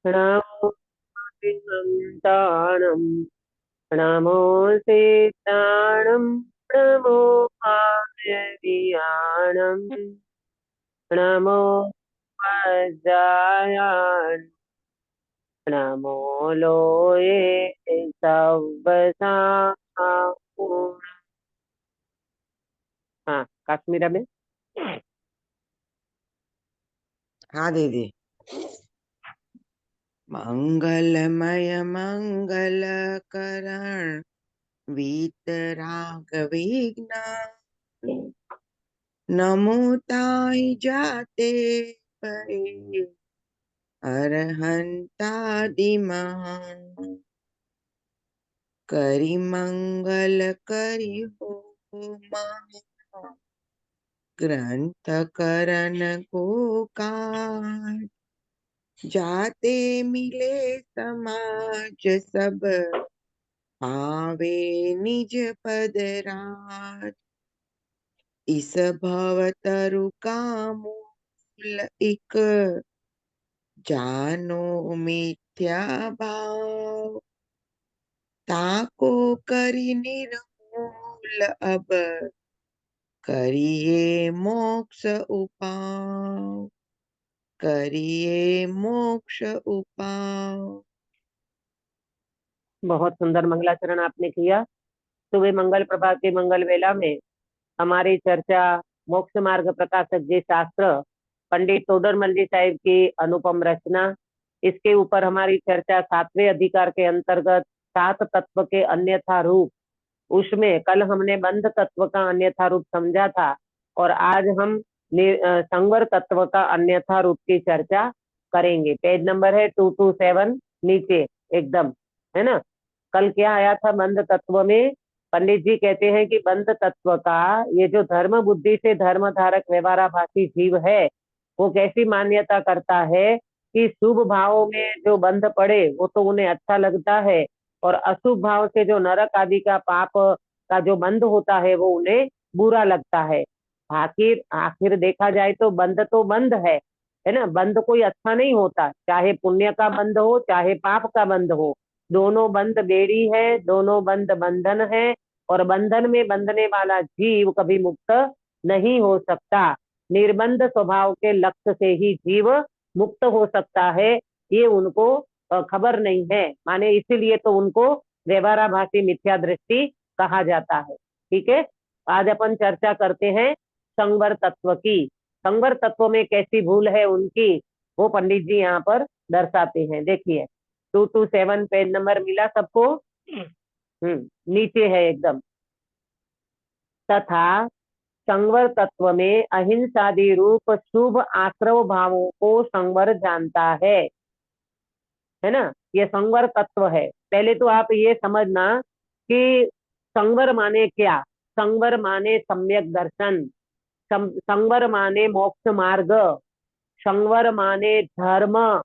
नमो विहंताणं नमो सीताणं नमो मायवियाणं नमो वज्रायाण नमो लोये सव्वसापूर्ण। हाँ, काश्मीरा में। हाँ दीदी। मंगलमय मंगलकरण वीतराग विघ्न नमो ताई जाते परे अरहंतादिमहान करी मंगल करी हो महा ग्रंथ करण को काज जाते मिले समाज सब पावे निज पद राज इस भव तरु का मूल इक जानो मिथ्या भाव ताको करी निर्मूल अब करिए मोक्ष उपाय करिए मोक्ष उपाय। बहुत सुंदर मंगलाचरण आपने किया। सुबह मंगल प्रभात की मंगल वेला में हमारी चर्चा मोक्ष मार्ग प्रकाशक जी शास्त्र पंडित तोडरमल जी साहिब की अनुपम रचना, इसके ऊपर हमारी चर्चा सातवें अधिकार के अंतर्गत सात तत्व के अन्यथा रूप, उसमें कल हमने बंध तत्व का अन्यथा रूप समझा था और आज हम संवर तत्व का अन्यथा रूप की चर्चा करेंगे। पेज नंबर है 227 नीचे एकदम, है ना। कल क्या आया था बंध तत्व में? पंडित जी कहते हैं कि बंध तत्व का ये जो धर्म बुद्धि से धर्म धारक व्यवहाराभासी जीव है, वो कैसी मान्यता करता है कि शुभ भावों में जो बंध पड़े वो तो उन्हें अच्छा लगता है, और अशुभ भाव से जो नरक आदि का पाप का जो बंध होता है वो उन्हें बुरा लगता है। आखिर आखिर देखा जाए तो बंध है ना। बंध कोई अच्छा नहीं होता, चाहे पुण्य का बंध हो चाहे पाप का बंध हो, दोनों बंध बेड़ी है, दोनों बंध बंधन है, और बंधन में बंधने वाला जीव कभी मुक्त नहीं हो सकता। निर्बंध स्वभाव के लक्ष्य से ही जीव मुक्त हो सकता है, ये उनको खबर नहीं है, माने इसीलिए तो उनको व्यवहाराभासी मिथ्या दृष्टि कहा जाता है। ठीक है, आज अपन चर्चा करते हैं संवर तत्व की। संवर तत्व में कैसी भूल है उनकी, वो पंडित जी यहाँ पर दर्शाते हैं। देखिए 227 पेज नंबर मिला सबको? नीचे है एकदम। तथा संवर तत्व में अहिंसादि रूप शुभ आश्रव भावों को संवर जानता है ना। ये संवर तत्व है। पहले तो आप ये समझना कि संवर माने क्या। संवर माने सम्यक दर्शन, संवर माने मोक्ष मार्ग, संवर माने धर्म,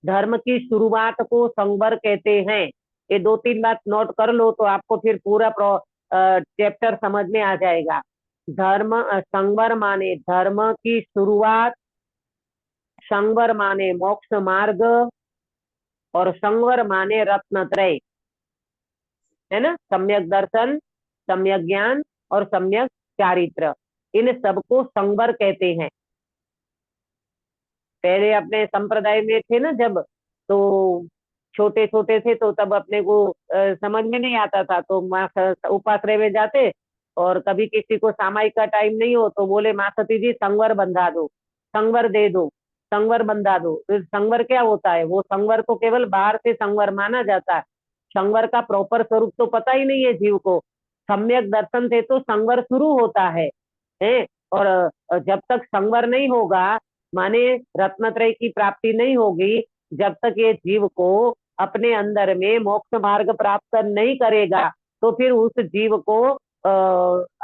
धर्म की शुरुआत को संवर कहते हैं। ये दो तीन बात नोट कर लो तो आपको फिर पूरा चैप्टर समझ में आ जाएगा। धर्म संवर माने धर्म की शुरुआत, संवर माने मोक्ष मार्ग, और संवर माने रत्नत्रय, है ना। सम्यक दर्शन, सम्यक ज्ञान और सम्यक चारित्र, इन सबको संवर कहते हैं। पहले अपने संप्रदाय में थे ना जब, तो छोटे छोटे थे तो तब अपने को समझ में नहीं आता था, तो माँ उपाश्रय में जाते, और कभी किसी को सामायिक का टाइम नहीं हो तो बोले माँ सती जी संवर बंधा दो, संवर दे दो, संवर बंधा दो। तो संवर क्या होता है? वो संवर को केवल बाहर से संवर माना जाता है, संवर का प्रॉपर स्वरूप तो पता ही नहीं है जीव को। सम्यक दर्शन से तो संवर शुरू होता है। और जब तक संवर नहीं होगा, माने रत्नत्रय की प्राप्ति नहीं होगी, जब तक ये जीव को अपने अंदर में मोक्ष मार्ग प्राप्त नहीं करेगा, तो फिर उस जीव को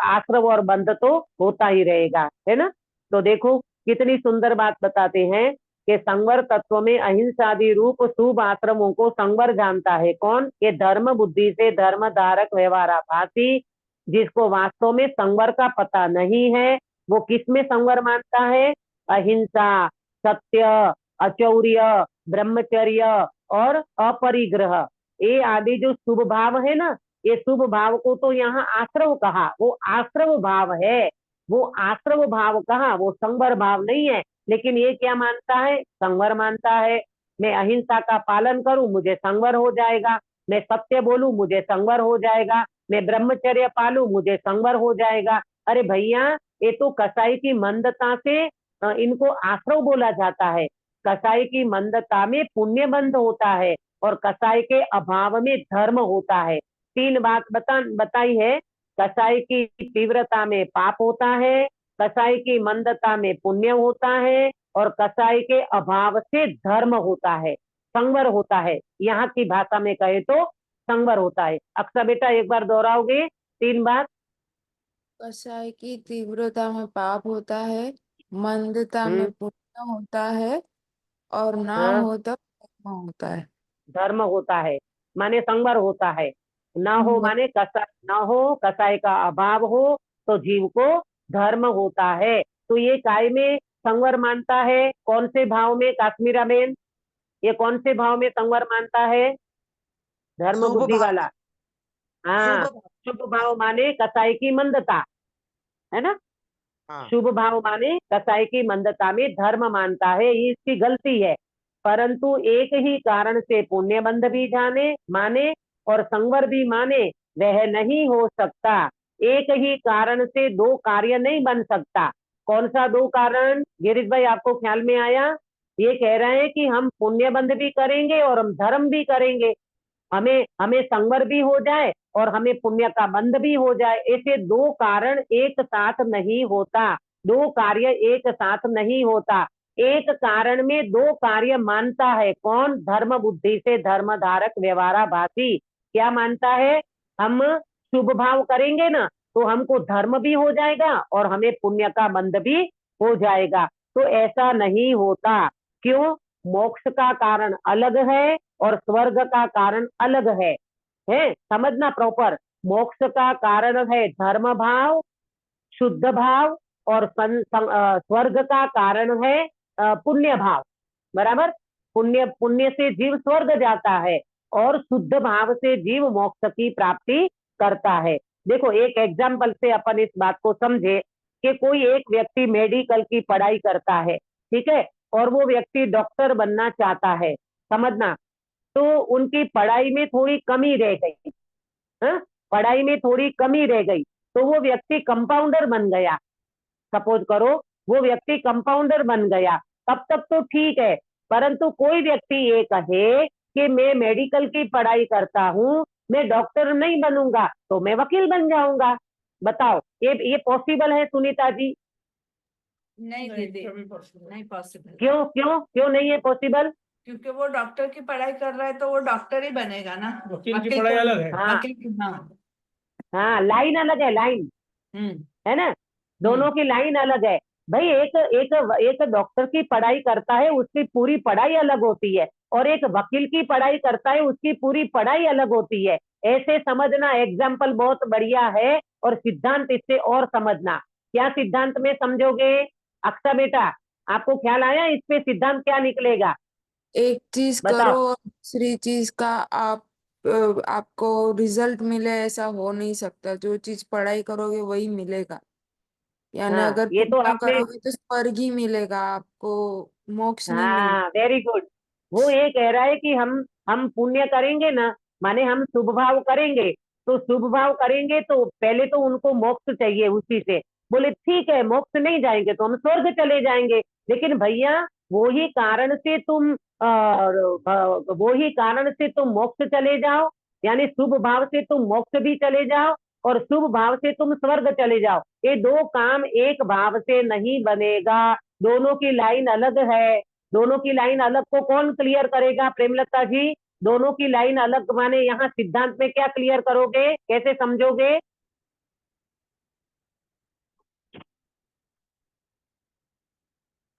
आश्रव और बंध तो होता ही रहेगा, है ना। तो देखो कितनी सुंदर बात बताते हैं कि संवर तत्व में अहिंसादि रूप शुभ आश्रमों को संवर जानता है। कौन? ये धर्म बुद्धि से धर्म धारक व्यवहाराभासी, जिसको वास्तव में संवर का पता नहीं है, वो किस में संवर मानता है? अहिंसा, सत्य, अचौर्य, ब्रह्मचर्य और अपरिग्रह, ये आदि जो शुभ भाव है ना, ये शुभ भाव को तो यहाँ आश्रव कहा, वो आश्रव भाव है, वो आश्रव भाव कहा, वो संवर भाव नहीं है। लेकिन ये क्या मानता है? संवर मानता है। मैं अहिंसा का पालन करूं, मुझे संवर हो जाएगा। मैं सत्य बोलूं, मुझे संवर हो जाएगा। मैं ब्रह्मचर्य पालूं, मुझे संवर हो जाएगा। अरे भैया, ये तो कसाई की मंदता से इनको आश्रव बोला जाता है। कसाई की मंदता में पुण्य बंध होता है और कसाई के अभाव में धर्म होता है। तीन बात बताई है। कसाई की तीव्रता में पाप होता है, कसाई की मंदता में पुण्य होता है और कसाई के अभाव से धर्म होता है, संवर होता है। यहाँ की भाषा में कहे तो संवर होता है। अक्सर बेटा एक बार दोहराओगे तीन बार? कषाय की तीव्रता में पाप होता है, मंदता में हम्म। पुण्य होता है, और ना हाँ, हो तब धर्म होता है। धर्म होता है, माने संवर होता है। ना हो हम्म, माने कसाई ना हो, कसाई का अभाव हो तो जीव को धर्म होता है। तो ये काय में संवर मानता है? कौन से भाव में काश्मीरा बेन? ये कौन से भाव में संवर मानता है? धर्म शुभ बुद्धि भाव, वाला। शुभ हाँ, भाव। शुभ भाव माने कसाई की मंदता, है ना? हाँ। शुभ भाव माने कसाई की मंदता में धर्म मानता है, ये इसकी गलती है। परंतु एक ही कारण से पुण्य बंध भी जाने माने और संवर भी माने, वह नहीं हो सकता। एक ही कारण से दो कार्य नहीं बन सकता। कौन सा दो कारण गिरीश भाई आपको ख्याल में आया? ये कह रहे हैं कि हम पुण्य बंध भी करेंगे और हम धर्म भी करेंगे, हमें हमें संवर भी हो जाए और हमें पुण्य का बंध भी हो जाए। ऐसे दो कारण एक साथ नहीं होता, दो कार्य एक साथ नहीं होता। एक कारण में दो कार्य मानता है कौन? धर्म बुद्धि से धर्म धारक व्यवहाराभासी क्या मानता है? हम शुभ भाव करेंगे ना तो हमको धर्म भी हो जाएगा और हमें पुण्य का बंध भी हो जाएगा। तो ऐसा नहीं होता। क्यों? मोक्ष का कारण अलग है और स्वर्ग का कारण अलग है समझना प्रॉपर। मोक्ष का कारण है धर्म भाव, शुद्ध भाव, और स्वर्ग का कारण है पुण्य भाव। बराबर? पुण्य पुण्य से जीव स्वर्ग जाता है और शुद्ध भाव से जीव मोक्ष की प्राप्ति करता है। देखो एक एग्जाम्पल से अपन इस बात को समझे कि कोई एक व्यक्ति मेडिकल की पढ़ाई करता है, ठीक है, और वो व्यक्ति डॉक्टर बनना चाहता है, समझना। तो उनकी पढ़ाई में थोड़ी कमी रह गई, हाँ? पढ़ाई में थोड़ी कमी रह गई तो वो व्यक्ति कंपाउंडर बन गया। सपोज करो वो व्यक्ति कंपाउंडर बन गया, तब तक तो ठीक है। परंतु कोई व्यक्ति ये कहे कि मैं मेडिकल की पढ़ाई करता हूँ, मैं डॉक्टर नहीं बनूंगा तो मैं वकील बन जाऊंगा। बताओ ये पॉसिबल है सुनीता जी? नहीं दीदी, नहीं पॉसिबल। क्यों क्यों क्यों नहीं है पॉसिबल? क्योंकि वो डॉक्टर की पढ़ाई कर रहा है तो वो डॉक्टर ही बनेगा ना। वकील की पढ़ाई अलग है। हाँ वकील की, हाँ। हाँ, लाइन अलग है, लाइन, हम्म। है ना? दोनों की लाइन अलग है। भाई एक एक एक डॉक्टर की पढ़ाई करता है उसकी पूरी पढ़ाई अलग होती है और एक वकील की पढ़ाई करता है उसकी पूरी पढ़ाई अलग होती है। ऐसे समझना, एग्जाम्पल बहुत बढ़िया है और सिद्धांत इससे और समझना। क्या सिद्धांत में समझोगे अक्सा बेटा? आपको ख्याल आया इस पे सिद्धांत क्या निकलेगा? एक चीज करो बताओ। और दूसरी चीज का आपको रिजल्ट मिले, ऐसा हो नहीं सकता। जो चीज पढ़ाई करोगे वही मिलेगा। यानी हाँ, अगर ये तो पुण्य आपने, करोगे तो स्वर्ग ही मिलेगा आपको, मोक्ष नहीं मिलेगा। हाँ वेरी गुड। वो ये कह रहा है कि हम पुण्य करेंगे ना, माने हम शुभ भाव करेंगे, तो शुभ भाव करेंगे तो पहले तो उनको मोक्ष चाहिए उसी से। बोले ठीक है, मोक्ष नहीं जाएंगे तो हम स्वर्ग चले जाएंगे। लेकिन भैया वो ही कारण से तुम वो ही कारण से तुम मोक्ष चले जाओ, यानी शुभ भाव से तुम मोक्ष भी चले जाओ और शुभ भाव से तुम स्वर्ग चले जाओ, ये दो काम एक भाव से नहीं बनेगा। दोनों की लाइन अलग है। दोनों की लाइन अलग को कौन क्लियर करेगा प्रेमलता जी? दोनों की लाइन अलग माने यहाँ सिद्धांत में क्या क्लियर करोगे, कैसे समझोगे?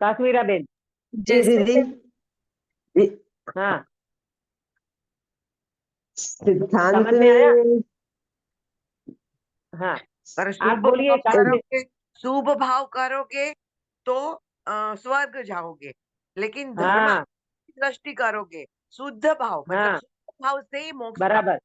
काश्मीरा बेन। जी दीदी, हाँ, सिद्धांत समझ में आया? में हाँ, पर आप शुभ बोलिए भाव काश्मीर। करोगे, शुभ भाव करोगे तो स्वर्ग जाओगे, लेकिन धर्म हाँ दृष्टि करोगे, शुद्ध भाव मतलब हाँ शुद्ध भाव से ही मोक्ष बराबर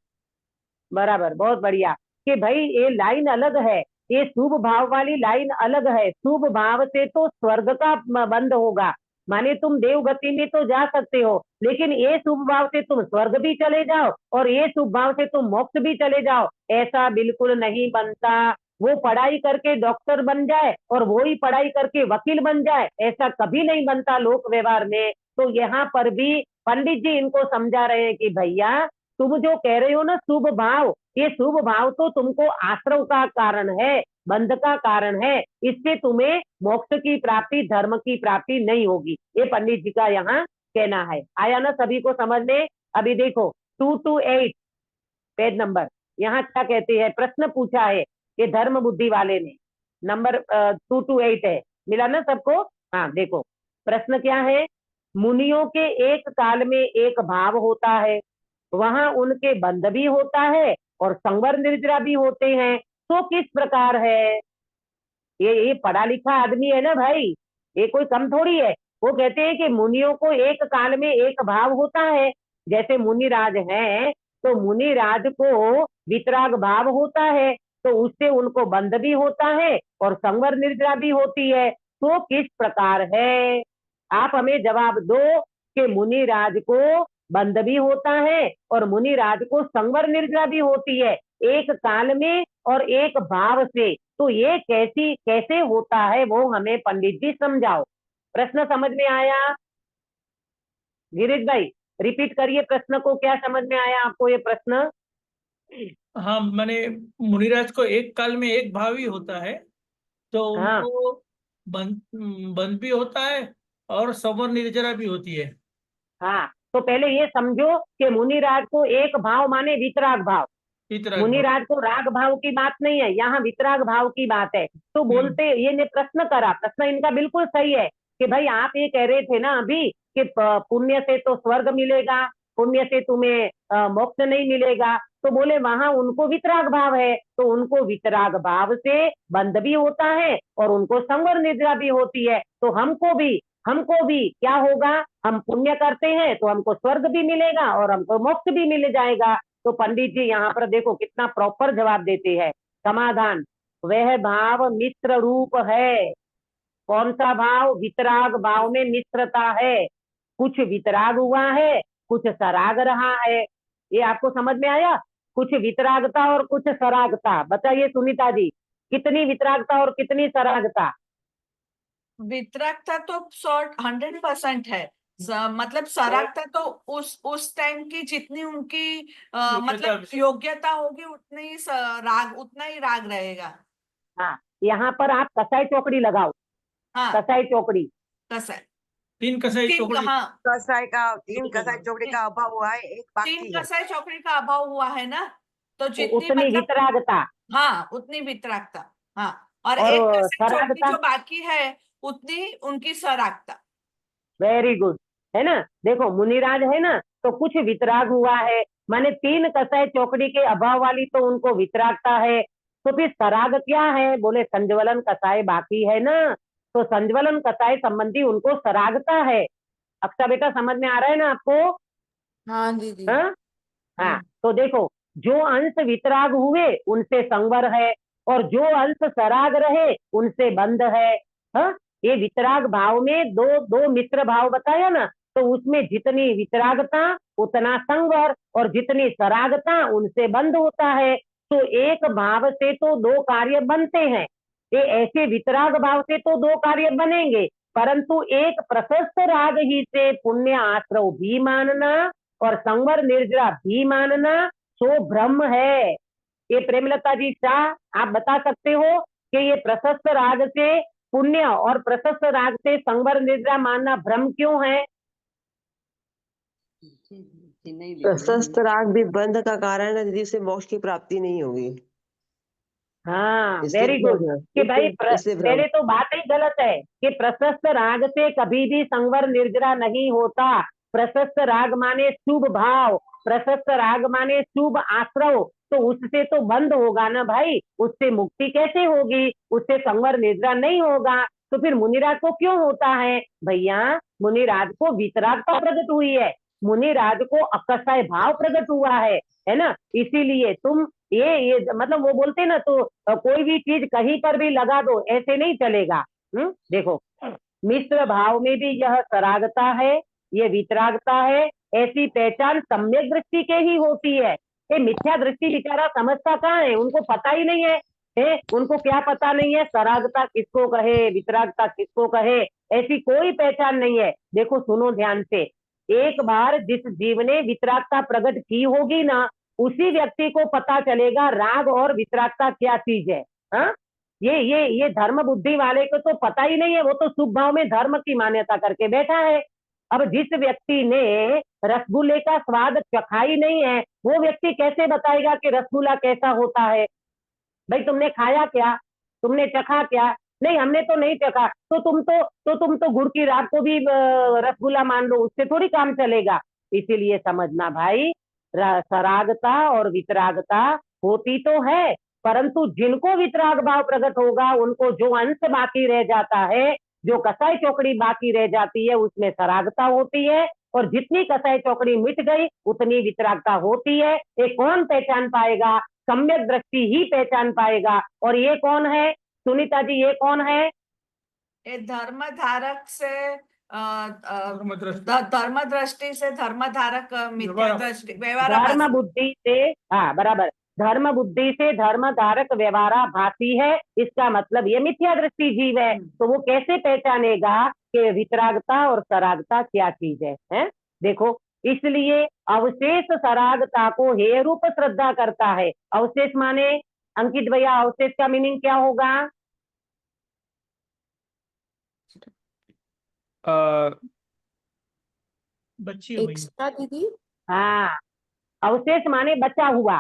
बराबर, बहुत बढ़िया। कि भाई ये लाइन अलग है, ये शुभ भाव वाली लाइन अलग है। शुभ भाव से तो स्वर्ग का बंध होगा, माने तुम देवगति में तो जा सकते हो, लेकिन ये शुभ भाव से तुम स्वर्ग भी चले जाओ और ये शुभ भाव से तुम मोक्ष भी चले जाओ, ऐसा बिल्कुल नहीं बनता। वो पढ़ाई करके डॉक्टर बन जाए और वो ही पढ़ाई करके वकील बन जाए, ऐसा कभी नहीं बनता लोक व्यवहार में। तो यहाँ पर भी पंडित जी इनको समझा रहे हैं कि भैया तुम जो कह रहे हो ना शुभ भाव, ये शुभ भाव तो तुमको आश्रव का कारण है, बंध का कारण है, इससे तुम्हें मोक्ष की प्राप्ति, धर्म की प्राप्ति नहीं होगी। ये पंडित जी का यहाँ कहना है। आया ना सभी को समझ में? अभी देखो 228 पेज नंबर, यहाँ क्या कहते हैं, प्रश्न पूछा है ये धर्म बुद्धि वाले ने, नंबर 228 है, मिला ना सबको? हाँ देखो प्रश्न क्या है। मुनियों के एक काल में एक भाव होता है, वहां उनके बंध भी होता है और संवर निर्जरा भी होते हैं, तो किस प्रकार है? ये पढ़ा लिखा आदमी है ना भाई, ये कोई कम थोड़ी है। वो कहते हैं कि मुनियों को एक काल में एक भाव होता है, जैसे मुनिराज हैं तो मुनिराज को वितराग भाव होता है, तो उससे उनको बंध भी होता है और संवर निर्जरा भी होती है, तो किस प्रकार है? आप हमें जवाब दो कि मुनिराज को बंध भी होता है और मुनिराज को संवर निर्जरा भी होती है, एक काल में और एक भाव से, तो ये कैसे होता है वो हमें पंडित जी समझाओ। प्रश्न समझ में आया? गिरीश भाई रिपीट करिए प्रश्न को, क्या समझ में आया आपको ये प्रश्न? हाँ मैंने, मुनिराज को एक काल में एक भाव ही होता है, तो हाँ उनको बंद बंद भी होता है और सवर निर्जरा भी होती है। हाँ, तो पहले ये समझो कि मुनिराज को एक भाव माने वितराग भाव, वितराग भाव। मुनिराज को राग भाव की बात नहीं है, यहाँ वितराग भाव की बात है। तो बोलते ये ने प्रश्न करा, प्रश्न इनका बिल्कुल सही है कि भाई आप ये कह रहे थे ना अभी कि पुण्य से तो स्वर्ग मिलेगा, पुण्य से तुम्हें मोक्ष नहीं मिलेगा, तो बोले वहां उनको वितराग भाव है, तो उनको वितराग भाव से बंध भी होता है और उनको संवर निद्रा भी होती है। तो हमको भी क्या होगा, हम पुण्य करते हैं तो हमको स्वर्ग भी मिलेगा और हमको मोक्ष भी मिल जाएगा। तो पंडित जी यहाँ पर देखो कितना प्रॉपर जवाब देते हैं। समाधान, वह भाव मिश्र रूप है। कौन सा भाव? वितराग भाव में मिश्रता है, कुछ वितराग हुआ है, कुछ सराग रहा है। ये आपको समझ में आया? कुछ वितरागता और कुछ सरागता। बताइए सुनीता जी, कितनी वितरागता और कितनी सरागता? वितरागता तो 100% है। मतलब सरागता तो उस टाइम की जितनी उनकी मतलब योग्यता होगी उतनी ही उतना ही राग रहेगा। हाँ, यहाँ पर आप कसाई चौकड़ी लगाओ। हाँ कसाई चौकड़ी, कसाई, तीन कसाई चौकड़ी। हाँ तीन कसाई चौकड़ी का अभाव हुआ है, एक बाकी 3 है। कसाई चौकड़ी का अभाव हुआ है ना, तो तो जितनी उतनी मतलब वितरागता हाँ उतनी वितरागता। हाँ, और और एक कसाई चौकड़ी सरागता। जो बाकी है उतनी उनकी सरागता। वेरी गुड, है ना? देखो मुनिराज है ना, तो कुछ वितराग हुआ है, माने 3 कसाई चौकड़ी के अभाव वाली तो उनको वितरागता है। तो फिर सराग क्या है? बोले संज्वलन कसाई बाकी है ना, तो संज्वलन कसाई संबंधी उनको सरागता है। अक्षा बेटा समझ में आ रहा है ना आपको? हाँ दीदी। हाँ हाँ, तो देखो जो अंश वितराग हुए उनसे संवर है और जो अंश सराग रहे उनसे बंध है। हाँ, ये वितराग भाव में दो दो मित्र भाव बताया ना, तो उसमें जितनी वितरागता उतना संवर और जितनी सरागता उनसे बंध होता है। तो एक भाव से तो 2 कार्य बनते हैं, ये ऐसे वितराग भाव से तो 2 कार्य बनेंगे, परंतु एक प्रशस्त राग ही से पुण्य आश्रव भी मानना और संवर निर्जरा भी मानना सो ब्रह्म है। ये प्रेमलता जी शाह आप बता सकते हो कि ये प्रशस्त राग से पुण्य और प्रशस्त राग से संवर निर्जरा मानना भ्रम क्यों है? प्रशस्त राग भी बंध का कारण है दीदी, से मोक्ष की प्राप्ति नहीं होगी। हाँ इसलिए वेरी गुड, भ्रम है। कि भाई इसलिए भ्रम। पहले तो बात ही गलत है कि प्रशस्त राग से कभी भी संवर निर्जरा नहीं होता। प्रशस्त राग माने शुभ भाव, प्रशस्त राग माने शुभ आश्रव, तो उससे तो बंद होगा ना भाई, उससे मुक्ति कैसे होगी? उससे संवर निर्जरा नहीं होगा। तो फिर मुनिराज को क्यों होता है? भैया मुनिराज को वितरागता प्रकट हुई है, मुनिराज को अकसाय भाव प्रकट हुआ है ना। इसीलिए तुम ये मतलब वो बोलते ना, तो कोई भी चीज कहीं पर भी लगा दो, ऐसे नहीं चलेगा। देखो मिश्र भाव में भी यह सरागता है, ये वितरागता है, ऐसी पहचान सम्यक दृष्टि के ही होती है। ये मिथ्या दृष्टि बेचारा समझता कहाँ है, उनको पता ही नहीं है, उनको क्या पता नहीं है सरागता किसको कहे, वितरागता किसको कहे, ऐसी कोई पहचान नहीं है। देखो सुनो ध्यान से, एक बार जिस जीव ने वितरागता प्रकट की होगी ना, उसी व्यक्ति को पता चलेगा राग और वितरागता क्या चीज है। हाँ, ये धर्म बुद्धि वाले को तो पता ही नहीं है, वो तो शुभ भाव में धर्म की मान्यता करके बैठा है। अब जिस व्यक्ति ने रसगुल्ले का स्वाद चखा ही नहीं है, वो व्यक्ति कैसे बताएगा कि रसगुल्ला कैसा होता है? भाई तुमने खाया क्या, तुमने चखा क्या? नहीं हमने तो नहीं चखा, तो तुम तो गुड़ की रात को भी रसगुल्ला मान लो, उससे थोड़ी काम चलेगा। इसीलिए समझना भाई, सरागता और वितरागता होती तो है, परंतु जिनको वितराग भाव प्रकट होगा उनको जो अंश बाकी रह जाता है, जो कसाई चौकड़ी बाकी रह जाती है, उसमें सरागता होती है, और जितनी कसाई चौकड़ी मिट गई उतनी वितरागता होती है। ये कौन पहचान पाएगा? सम्यक दृष्टि ही पहचान पाएगा। और ये कौन है सुनीता जी, ये कौन है? ये धर्म धारक से धर्मदृष्टि। धर्म दृष्टि से धर्म धारक मिथ्या व्यवहार- दृष्टि धर्म व्यवहार बुद्धि से, हाँ बराबर, धर्म बुद्धि से धर्म धारक व्यवहाराभासी है, इसका मतलब ये मिथ्या दृष्टि जीव है। तो वो कैसे पहचानेगा कि वितरागता और सरागता क्या चीज है? देखो इसलिए अवशेष सरागता को हेय रूप श्रद्धा करता है। अवशेष माने अंकित भैया, अवशेष का मीनिंग क्या होगा? बच्ची हो गई। एक्स्ट्रा दीदी। हाँ, अवशेष माने बचा हुआ।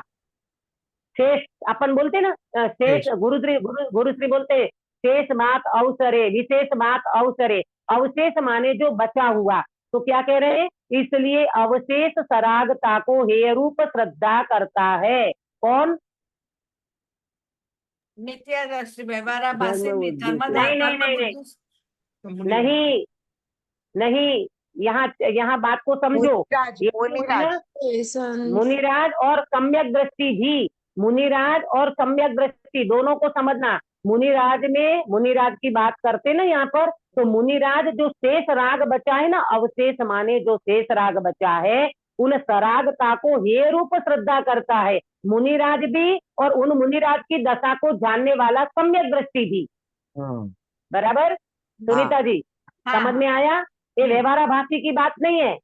शेष अपन बोलते ना, शेष गुरुश्री बोलते शेष मात अवसरे, विशेष मात अवसरे, अवशेष माने जो बचा हुआ। तो क्या कह रहे हैं? इसलिए अवशेष सरागता को हेय रूप श्रद्धा करता है। कौन? मिथ्या दृष्टि व्यवहाराभासी धर्म नहीं नहीं नहीं नहीं नहीं नहीं, यहाँ बात को समझो। मुनिराज, ये जो है ना, ऐसा मुनिराज और सम्यक दृष्टि भी, मुनिराज और सम्यक दृष्टि दोनों को समझना। मुनिराज में, मुनिराज की बात करते ना यहाँ पर, तो मुनिराज जो शेष राग बचा है ना, अवशेष माने जो शेष राग बचा है, उन सरागता को हेय रूप श्रद्धा करता है मुनिराज भी, और उन मुनिराज की दशा को जानने वाला सम्यक दृष्टि भी। बराबर सुनीता जी, समझ में आया? ये व्यवहाराभासी की बात नहीं है।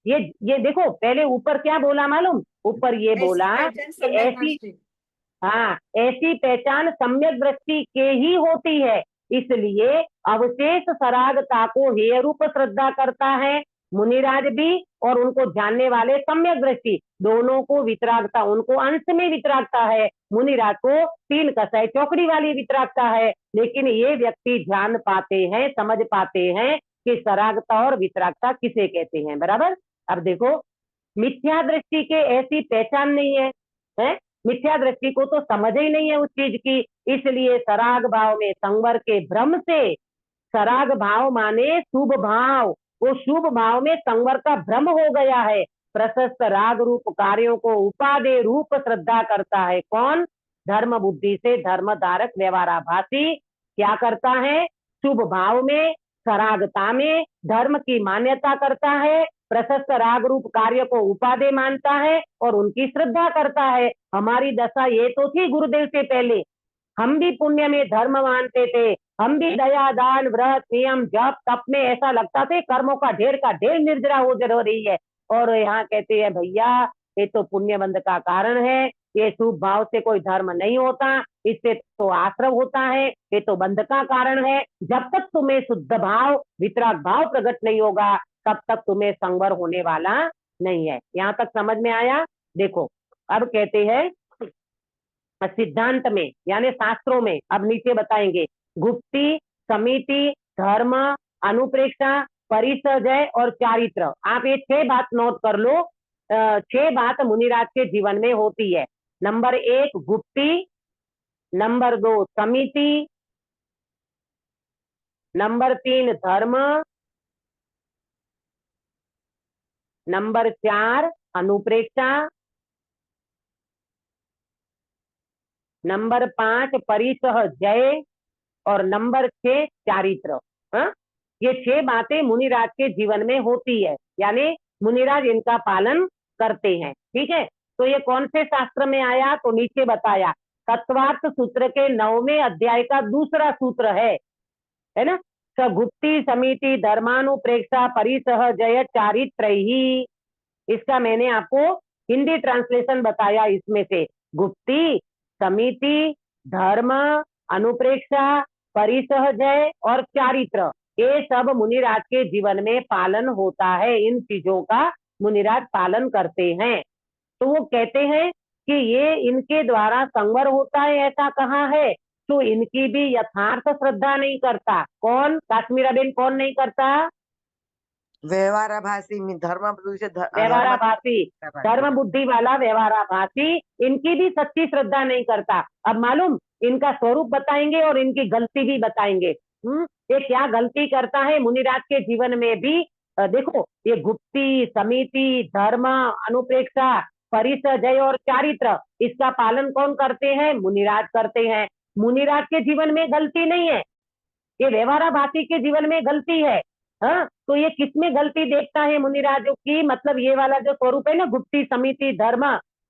ये देखो, पहले ऊपर क्या बोला मालूम? ऊपर ये बोला कि ऐसी, हाँ, ऐसी पहचान सम्यक दृष्टि के ही होती है। इसलिए अवशेष सरागता को हेय रूप श्रद्धा करता है मुनिराज भी, और उनको जानने वाले सम्यक दृष्टि, दोनों को वितरागता, उनको अंश में वितरागता है। मुनिराज को 3 कसाई चौकड़ी वाली वितरागता है। लेकिन ये व्यक्ति जान पाते हैं, समझ पाते हैं कि सरागता और वितरागता किसे कहते हैं। बराबर। अब देखो, मिथ्या दृष्टि के ऐसी पहचान नहीं है, मिथ्या दृष्टि को तो समझ ही नहीं है उस चीज की। इसलिए सराग भाव में संवर के भ्रम से, सराग भाव माने शुभ भाव, वो शुभ भाव में संवर का भ्रम हो गया है। प्रशस्त राग रूप कार्यों को उपादेय रूप श्रद्धा करता है। कौन? धर्म बुद्धि से धर्म धारक व्यवहाराभासी क्या करता है? शुभ भाव में, सरागता में धर्म की मान्यता करता है, प्रशस्त राग रूप कार्य को उपादेय मानता है और उनकी श्रद्धा करता है। हमारी दशा ये तो थी गुरुदेव से पहले, हम भी पुण्य में धर्म मानते थे, हम भी दया दान व्रत नियम जप तप में ऐसा लगता थे कर्मों का ढेर निर्जरा हो रही है। और यहाँ कहते हैं भैया ये तो पुण्य बंध का कारण है, ये शुभ भाव से कोई धर्म नहीं होता, इससे तो आश्रम होता है, ये तो बंध का कारण है। जब तक तुम्हें शुद्ध भाव वितराग भाव प्रकट नहीं होगा तब तक तुम्हें संवर होने वाला नहीं है। यहाँ तक समझ में आया? देखो अब कहते हैं सिद्धांत में यानी शास्त्रों में, अब नीचे बताएंगे गुप्ती, समिति, धर्म, अनुप्रेक्षा, परिसजय और चारित्र। आप ये 6 बात नोट कर लो। 6 बात मुनिराज के जीवन में होती है। नंबर 1 गुप्ती, नंबर 2 समिति, नंबर 3 धर्म, नंबर 4 अनुप्रेक्षा, नंबर 5 परिसह जय और नंबर 6 चारित्र। हाँ, ये 6 बातें मुनिराज के जीवन में होती है, यानी मुनिराज इनका पालन करते हैं। ठीक है, तो ये कौन से शास्त्र में आया, तो नीचे बताया तत्वार्थ सूत्र के 9वें अध्याय का दूसरा सूत्र है ना। गुप्ती समिति धर्मानुप्रेक्षा परिसह जय चारित्र ही, इसका मैंने आपको हिंदी ट्रांसलेशन बताया। इसमें से गुप्ती, समिति, धर्म, अनुप्रेक्षा, परिसह जय और चारित्र, ये सब मुनिराज के जीवन में पालन होता है। इन चीजों का मुनिराज पालन करते हैं। तो वो कहते हैं कि ये इनके द्वारा संवर होता है, ऐसा कहा है, तो इनकी भी यथार्थ श्रद्धा नहीं करता। कौन, काश्मीराबेन, कौन नहीं करता? व्यवहाराभासी धर्म बुद्धि से व्यवहाराभासी, धर्म बुद्धि वाला व्यवहाराभासी इनकी भी सच्ची श्रद्धा नहीं करता। अब मालूम, इनका स्वरूप बताएंगे और इनकी गलती भी बताएंगे। ये क्या गलती करता है मुनिराज के जीवन में भी। देखो, ये गुप्ती, समिति, धर्म, अनुप्रेक्षा, परिसह जय और चारित्र, इसका पालन कौन करते हैं? मुनिराज करते हैं। मुनिराज के जीवन में गलती नहीं है, ये व्यवहाराभासी के जीवन में गलती है। हाँ, तो ये किसमें गलती देखता है मुनिराजों की? मतलब ये वाला जो स्वरूप है ना, गुप्ती, समिति, धर्म,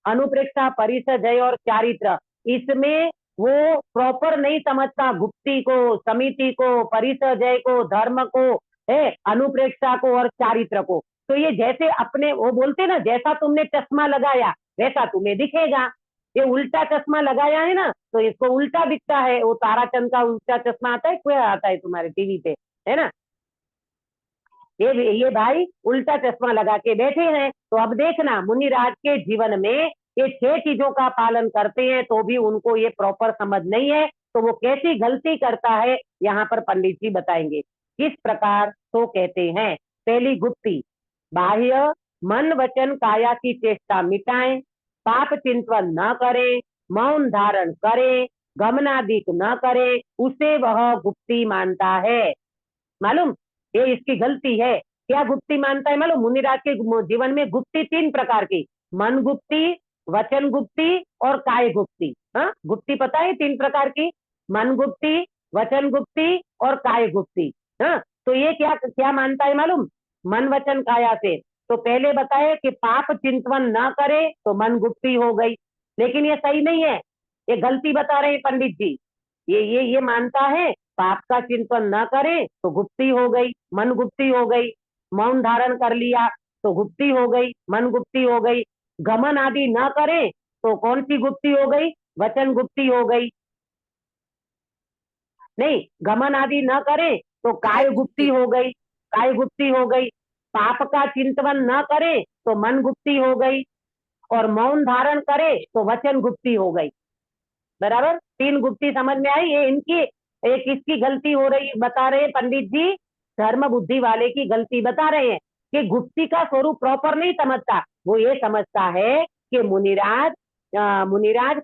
अनुप्रेक्षा, परिसह जय और चारित्र, इसमें वो प्रॉपर नहीं समझता गुप्ती को, समिति को, परिसह जय को, धर्म को, है अनुप्रेक्षा को और चारित्र को। तो ये जैसे अपने, वो बोलते ना, जैसा तुमने चश्मा लगाया वैसा तुम्हें दिखेगा। ये उल्टा चश्मा लगाया है ना, तो इसको उल्टा दिखता है। वो ताराचंद का उल्टा चश्मा आता है, क्या आता है तुम्हारे टीवी पे, है ना। ये भाई उल्टा चश्मा लगा के बैठे हैं। तो अब देखना, मुनिराज के जीवन में ये 6 चीजों का पालन करते हैं, तो भी उनको ये प्रॉपर समझ नहीं है। तो वो कैसी गलती करता है, यहाँ पर पंडित जी बताएंगे किस प्रकार। तो कहते हैं, पहली गुप्ती, बाह्य मन वचन काया की चेष्टा मिटाएं, पाप चिंतन न करें, मौन धारण करें, गमनादिक न करें, उसे वह गुप्ती मानता है। मालूम, ये इसकी गलती है। क्या गुप्ती मानता है मालूम? मुनिराज के जीवन में गुप्ती 3 प्रकार की, मन गुप्ती, वचन गुप्ती और काय गुप्ती। हाँ, गुप्ती पता है 3 प्रकार की, मन गुप्ती, वचन गुप्ती और काय गुप्ती। हाँ, तो ये क्या क्या मानता है मालूम? मन वचन काया से। तो पहले बताए कि पाप चिंतन न करे तो मन गुप्ती हो गई, लेकिन ये सही नहीं है, ये गलती बता रहे हैं पंडित जी। ये मानता है पाप का चिंतन न करे तो गुप्ती हो गई, मन गुप्ती हो गई, मौन धारण कर लिया तो गुप्ती हो गई, मन गुप्ती हो गई, गमन आदि न करे तो कौन सी गुप्ती हो गई? वचन गुप्ती हो गई। नहीं, गमन आदि न करे तो काय गुप्ती हो गई, काय गुप्ती हो गई। पाप का चिंतन न करे तो मन गुप्ती हो गई, और मौन धारण करे तो वचन गुप्ती हो गई। बराबर, 3 गुप्ती समझ में आई। ये इनकी एक इसकी गलती हो रही, बता रहे पंडित जी, धर्म बुद्धि वाले की गलती बता रहे हैं कि गुप्ती का स्वरूप प्रॉपर नहीं समझता। वो ये समझता है कि मुनिराज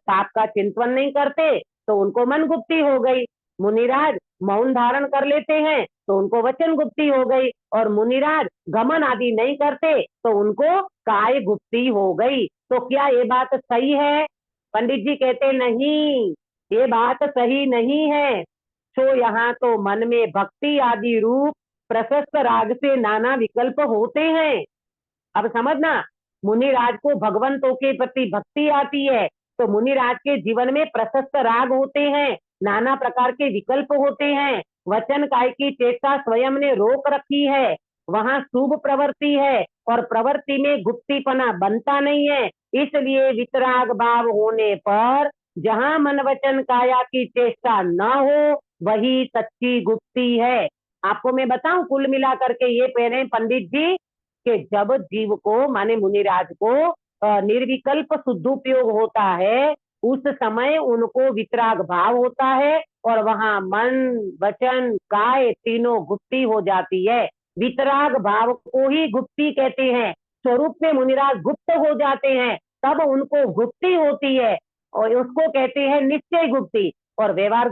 पाप का चिंतन नहीं करते तो उनको मन गुप्ती हो गई, मुनिराज मौन धारण कर लेते हैं तो उनको वचन गुप्ती हो गई, और मुनिराज गमन आदि नहीं करते तो उनको काय गुप्ती हो गई। तो क्या ये बात सही है? पंडित जी कहते नहीं, ये बात सही नहीं है। तो यहाँ तो मन में भक्ति आदि रूप प्रशस्त राग से नाना विकल्प होते हैं। अब समझना, मुनिराज को भगवंतों के प्रति भक्ति आती है, तो मुनिराज के जीवन में प्रशस्त राग होते हैं, नाना प्रकार के विकल्प होते हैं। वचन काय की चेष्टा स्वयं ने रोक रखी है, वहां शुभ प्रवृत्ति है और प्रवृत्ति में गुप्तीपना बनता नहीं है। इसलिए वितराग भाव होने पर जहां मन वचन काया की चेष्टा न हो वही सच्ची गुप्ती है। आपको मैं बताऊं, कुल मिला करके ये कह रहे हैं पंडित जी कि जब जीव को, माने मुनिराज को निर्विकल्प शुद्धोपयोग होता है, उस समय उनको वितराग भाव होता है और वहां मन वचन काय तीनों गुप्ती हो जाती है। वितराग भाव को ही गुप्ती कहते हैं। स्वरूप में मुनिराज गुप्त हो जाते हैं, तब उनको गुप्ती होती है और उसको कहते हैं निश्चय गुप्ती। और व्यवहार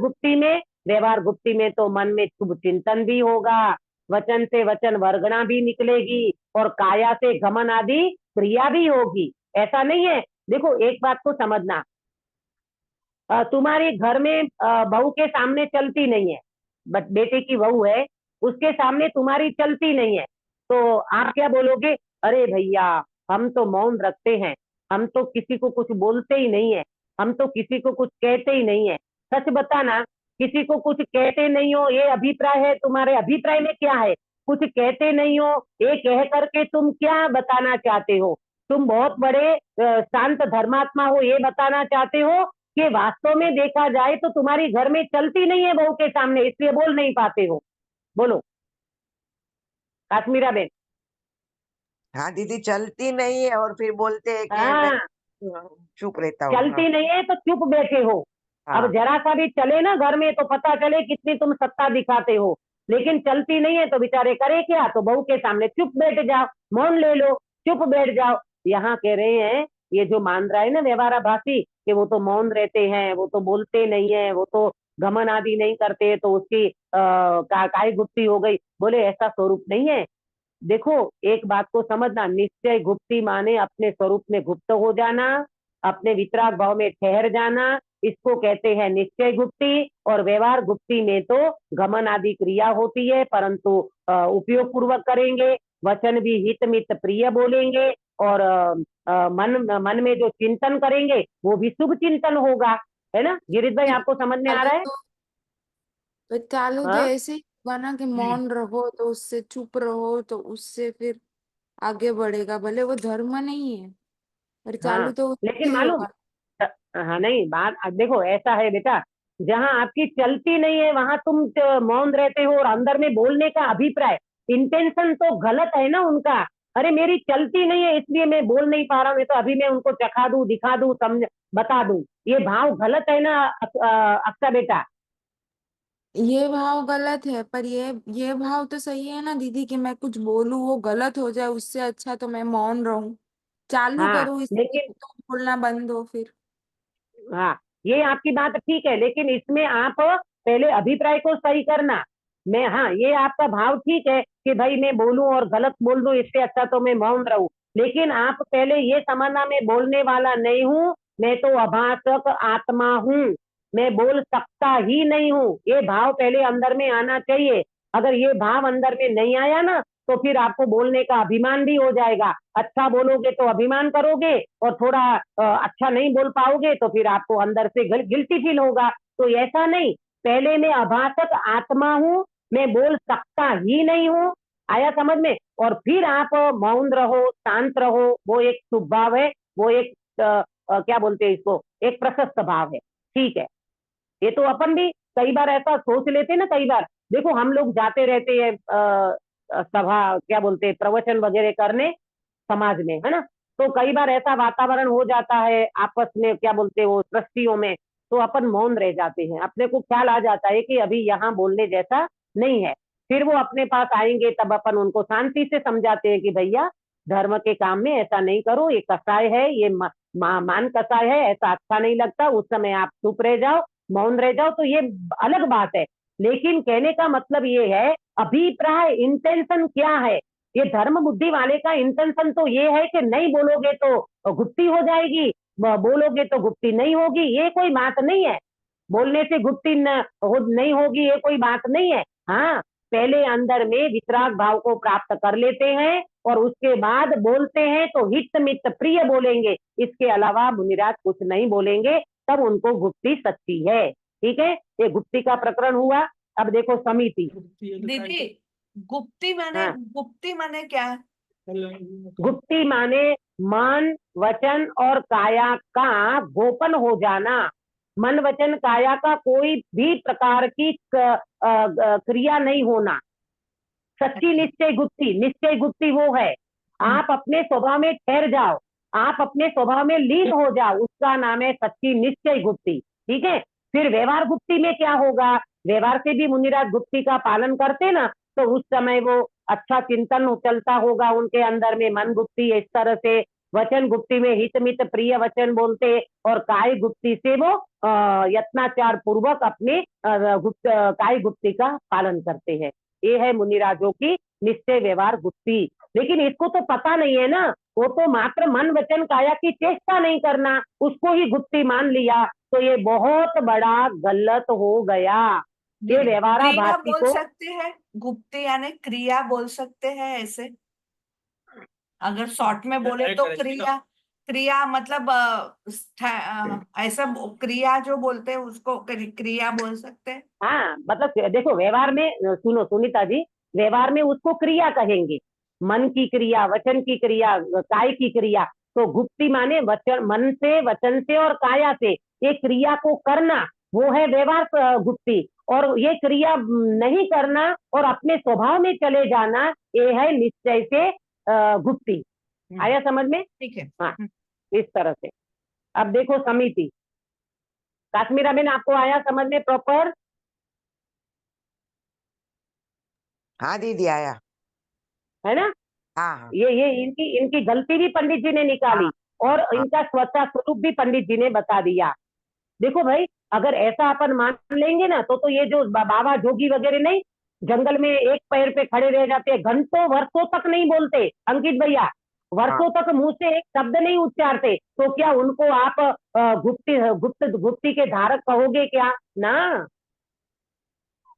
गुप्ती में तो मन में शुभ चिंतन भी होगा, वचन से वचन वर्गणा भी निकलेगी और काया से गमन आदि क्रिया भी होगी। ऐसा नहीं है। देखो एक बात को समझना, तुम्हारे घर में बहू के सामने चलती नहीं है, बट बेटे की बहू है, उसके सामने तुम्हारी चलती नहीं है, तो आप क्या बोलोगे? अरे भैया हम तो मौन रखते हैं, हम तो किसी को कुछ बोलते ही नहीं है, हम तो किसी को कुछ कहते ही नहीं है। सच बताना, किसी को कुछ कहते नहीं हो ये अभिप्राय है, तुम्हारे अभिप्राय में क्या है? कुछ कहते नहीं हो ये कह करके तुम क्या बताना चाहते हो? तुम बहुत बड़े शांत धर्मात्मा हो ये बताना चाहते हो कि वास्तव में देखा जाए तो तुम्हारी घर में चलती नहीं है बहू के सामने, इसलिए बोल नहीं पाते हो? बोलो काश्मीरा बेन। हाँ दीदी, चलती नहीं है और फिर बोलते हैं कि मैं हाँ, चुप रहता हूँ। चलती नहीं है तो चुप बैठे हो। अब हाँ जरा सा भी चले ना घर में तो पता चले कितनी तुम सत्ता दिखाते हो, लेकिन चलती नहीं है तो बेचारे करे क्या? तो बहू के सामने चुप बैठ जाओ, मौन ले लो, चुप बैठ जाओ। यहाँ कह रहे हैं ये जो मान रहा है ना व्यवहाराभासी कि वो तो मौन रहते हैं, वो तो बोलते नहीं है, वो तो गमन आदि नहीं करते, तो उसकी काय गुप्ती हो गई। बोले ऐसा स्वरूप नहीं है। देखो एक बात को समझना, निश्चय गुप्ती माने अपने स्वरूप में गुप्त हो जाना, अपने वितराग भाव में ठहर जाना, इसको कहते हैं निश्चय गुप्ती। और व्यवहार गुप्ती में तो गमन आदि क्रिया होती है, परंतु उपयोग पूर्वक करेंगे, वचन भी हित मित प्रिय बोलेंगे, और मन में जो चिंतन करेंगे वो भी शुभ चिंतन होगा। है ना गिरीश भाई, आपको समझ में आ रहा है? चालू तो हाँ ऐसे ही हुआ ना कि मौन रहो तो उससे, चुप रहो तो उससे फिर आगे बढ़ेगा, भले वो धर्म नहीं है पर हाँ, चालू तो उससे लेकिन ही मालूम, होगा। हाँ नहीं बात देखो ऐसा है बेटा, जहां आपकी चलती नहीं है वहां तुम मौन रहते हो, और अंदर में बोलने का अभिप्राय, इंटेंशन तो गलत है ना उनका। अरे मेरी चलती नहीं है इसलिए मैं बोल नहीं पा रहा हूँ, तो अभी मैं उनको चखा दूं, दिखा दूं, समझ बता दूं, ये भाव गलत है ना अक्सा बेटा? ये भाव गलत है, पर ये भाव तो सही है ना दीदी कि मैं कुछ बोलूं वो गलत हो जाए, उससे अच्छा तो मैं मौन रहूं, चालू हाँ करूं इसलिए लेकिन, तो बोलना बंद हो फिर। हाँ ये आपकी बात ठीक है, लेकिन इसमें आप पहले अभिप्राय को सही करना। मैं, हाँ ये आपका भाव ठीक है कि भाई मैं बोलूं और गलत बोल दूं इससे अच्छा तो मैं मौन रहूं, लेकिन आप पहले ये समझना मैं बोलने वाला नहीं हूं, मैं तो अभाषक आत्मा हूं, मैं बोल सकता ही नहीं हूं, ये भाव पहले अंदर में आना चाहिए। अगर ये भाव अंदर में नहीं आया ना तो फिर आपको बोलने का अभिमान भी हो जाएगा, अच्छा बोलोगे तो अभिमान करोगे, और थोड़ा अच्छा नहीं बोल पाओगे तो फिर आपको अंदर से गिल्टी फील होगा। तो ऐसा नहीं, पहले मैं अभाषक आत्मा हूं, मैं बोल सकता ही नहीं हूं, आया समझ में? और फिर आप मौन रहो, शांत रहो, वो एक शुभ भाव है, वो एक क्या बोलते हैं इसको, एक प्रशस्त भाव है। ठीक है, ये तो अपन भी कई बार ऐसा सोच लेते हैं ना, कई बार देखो हम लोग जाते रहते हैं सभा, क्या बोलते हैं, प्रवचन वगैरह करने समाज में, है ना? तो कई बार ऐसा वातावरण हो जाता है आपस में, क्या बोलते हो, सृष्टियों में, तो अपन मौन रह जाते हैं, अपने को ख्याल आ जाता है कि अभी यहाँ बोलने जैसा नहीं है। फिर वो अपने पास आएंगे तब अपन उनको शांति से समझाते हैं कि भैया धर्म के काम में ऐसा नहीं करो, ये कसाय है, ये मान कसाय है, ऐसा अच्छा नहीं लगता, उस समय आप चुप रह जाओ, मौन रह जाओ, तो ये अलग बात है। लेकिन कहने का मतलब ये है, अभिप्राय इंटेंशन क्या है? ये धर्म बुद्धि वाले का इंटेंशन तो ये है कि नहीं बोलोगे तो गुप्ती हो जाएगी, बोलोगे तो गुप्ती नहीं होगी, ये कोई बात नहीं है। बोलने से गुप्ती नहीं होगी ये कोई बात नहीं है। हाँ, पहले अंदर में वितराग भाव को प्राप्त कर लेते हैं और उसके बाद बोलते हैं तो हित मित प्रिय बोलेंगे, इसके अलावा मुनिराज कुछ नहीं बोलेंगे, तब उनको गुप्ती सच्ची है। ठीक है, ये गुप्ती का प्रकरण हुआ। अब देखो समिति। दीदी, गुप्ती माने, हाँ, गुप्ती माने क्या? गुप्ती माने मन वचन और काया का गोपन हो जाना, मन वचन काया का कोई भी प्रकार की क्रिया नहीं होना। सच्ची निश्चय गुप्ती, निश्चय गुप्ती वो है, आप अपने स्वभाव में ठहर जाओ, आप अपने स्वभाव में लीन हो जाओ, उसका नाम है सच्ची निश्चय गुप्ती। ठीक है, फिर व्यवहार गुप्ती में क्या होगा? व्यवहार से भी मुनिराज गुप्ती का पालन करते ना, तो उस समय वो अच्छा चिंतन चलता होगा उनके अंदर में, मन गुप्ती इस तरह से, वचन गुप्ती में हित मित प्रिय वचन बोलते, और काय गुप्ती से वो यत्नाचार पूर्वक अपने काय गुप्ती का पालन करते हैं। ये है मुनिराजों की निश्चय व्यवहार गुप्ती। लेकिन इसको तो पता नहीं है ना, वो तो मात्र मन वचन काया की चेष्टा नहीं करना, उसको ही गुप्ती मान लिया, तो ये बहुत बड़ा गलत हो गया। ये दीदी, व्यवहारा क्रिया भारती बोल को सकते हैं, गुप्ती यानी क्रिया बोल सकते हैं ऐसे, अगर शॉर्ट में बोले है तो करेक्ट ना। क्रिया, क्रिया मतलब ऐसा क्रिया जो बोलते हैं उसको क्रिया बोल सकते हैं। हाँ मतलब देखो व्यवहार में सुनो सुनीता जी, व्यवहार में उसको क्रिया कहेंगे, मन की क्रिया, वचन की क्रिया, काय की क्रिया। तो गुप्ती माने वचन, मन से, वचन से और काया से ये क्रिया को करना, वो है व्यवहार गुप्ती। और ये क्रिया नहीं करना और अपने स्वभाव में चले जाना, ये है निश्चय से गुप्ती। आया समझ में? ठीक है। हाँ, इस तरह से। अब देखो समिति, काश्मीरा बेन आपको आया समझ में प्रॉपर? हाँ दीदी आया। है ना? हाँ हाँ ये इनकी इनकी गलती भी पंडित जी ने निकाली हाँ और हाँ इनका स्वच्छता स्वरूप भी पंडित जी ने बता दिया। देखो भाई, अगर ऐसा अपन मान लेंगे ना तो ये जो बाबा जोगी वगैरह नहीं, जंगल में एक पैर पे खड़े रह जाते हैं, घंटों वर्षों तक नहीं बोलते, अंकित भैया, हाँ वर्षों तक मुंह से एक शब्द नहीं उच्चारते, तो क्या उनको आप गुप्ती के धारक कहोगे क्या? ना।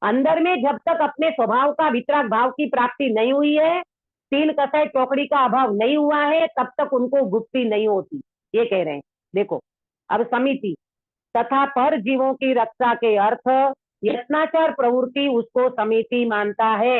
अंदर में जब तक अपने स्वभाव का वितराग भाव की प्राप्ति नहीं हुई है, तीन कसाई चौकड़ी का अभाव नहीं हुआ है, तब तक उनको गुप्ती नहीं होती, ये कह रहे हैं। देखो अब समिति, तथा पर जीवों की रक्षा के अर्थ यत्नाचार प्रवृत्ति उसको समिति मानता है।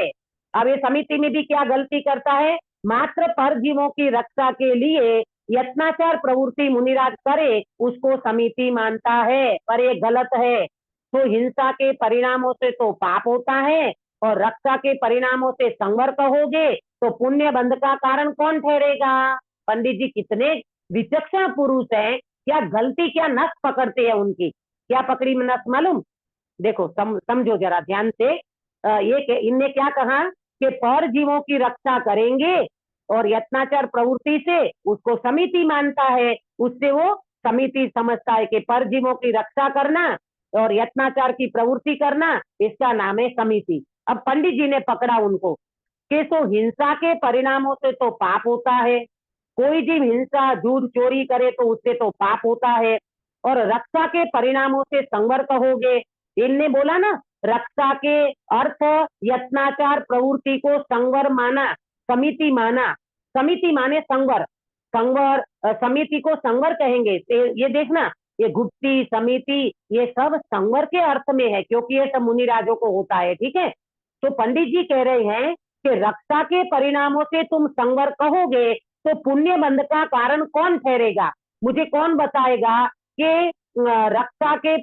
अब ये समिति में भी क्या गलती करता है, मात्र पर जीवों की रक्षा के लिए यत्नाचार प्रवृत्ति मुनिराज करे उसको समिति मानता है, पर ये गलत है। तो हिंसा के परिणामों से तो पाप होता है और रक्षा के परिणामों से संवर कहोगे तो पुण्य बंध का कारण कौन ठहरेगा? पंडित जी कितने विचक्षण पुरुष हैं, क्या गलती क्या नस पकड़ते हैं उनकी, क्या पकड़ी नस मालूम? देखो समझो जरा ध्यान से। ये इनने क्या कहा कि पर जीवों की रक्षा करेंगे और यत्नाचार प्रवृत्ति से उसको समिति मानता है, उससे वो समिति समझता है कि पर जीवों की रक्षा करना और यत्नाचार की प्रवृत्ति करना, इसका नाम है समिति। अब पंडित जी ने पकड़ा उनको कि तो हिंसा के परिणामों से तो पाप होता है, कोई जीव हिंसा, झूठ, चोरी करे तो उससे तो पाप होता है, और रक्षा के परिणामों से संवर कहोगे। इनने बोला ना, रक्षा के अर्थ यत्नाचार प्रवृत्ति को संवर माना, समिति माना, समिति माने संवर, संवर समिति को संवर कहेंगे। ये देखना, ये गुप्ती, समिति, ये सब संवर के अर्थ में है, क्योंकि ये सब मुनिराजों को होता है। ठीक है, तो पंडित जी कह रहे हैं कि रक्षा के परिणामों से तुम संवर कहोगे तो पुण्य बंध का कारण कौन ठहरेगा? मुझे कौन बताएगा कि रक्षा के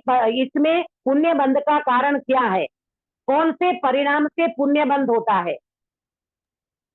इसमें पुण्य बंध का कारण क्या है? कौन से परिणाम से पुण्य बंध होता है?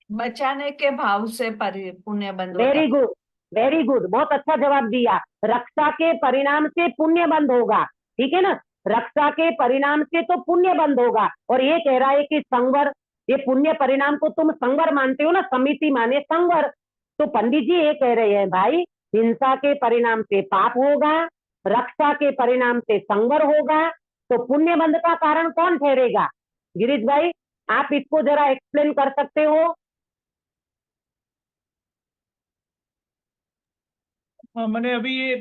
बचाने के भाव से पुण्य बंध होता वेरी है। गुड, वेरी गुड, बहुत अच्छा जवाब दिया। रक्षा के परिणाम से पुण्य बंध होगा, ठीक है ना? रक्षा के परिणाम से तो पुण्य बंध होगा, और ये कह रहा है कि संवर, ये पुण्य परिणाम को तुम संवर मानते हो ना, समिति माने संवर। तो पंडित जी ये कह रहे हैं भाई, हिंसा के परिणाम से पाप होगा, रक्षा के परिणाम से संवर होगा, तो पुण्य बंध का कारण कौन ठहरेगा? गिरीश भाई, आप इसको जरा एक्सप्लेन कर सकते हो? हाँ, मैंने अभी ये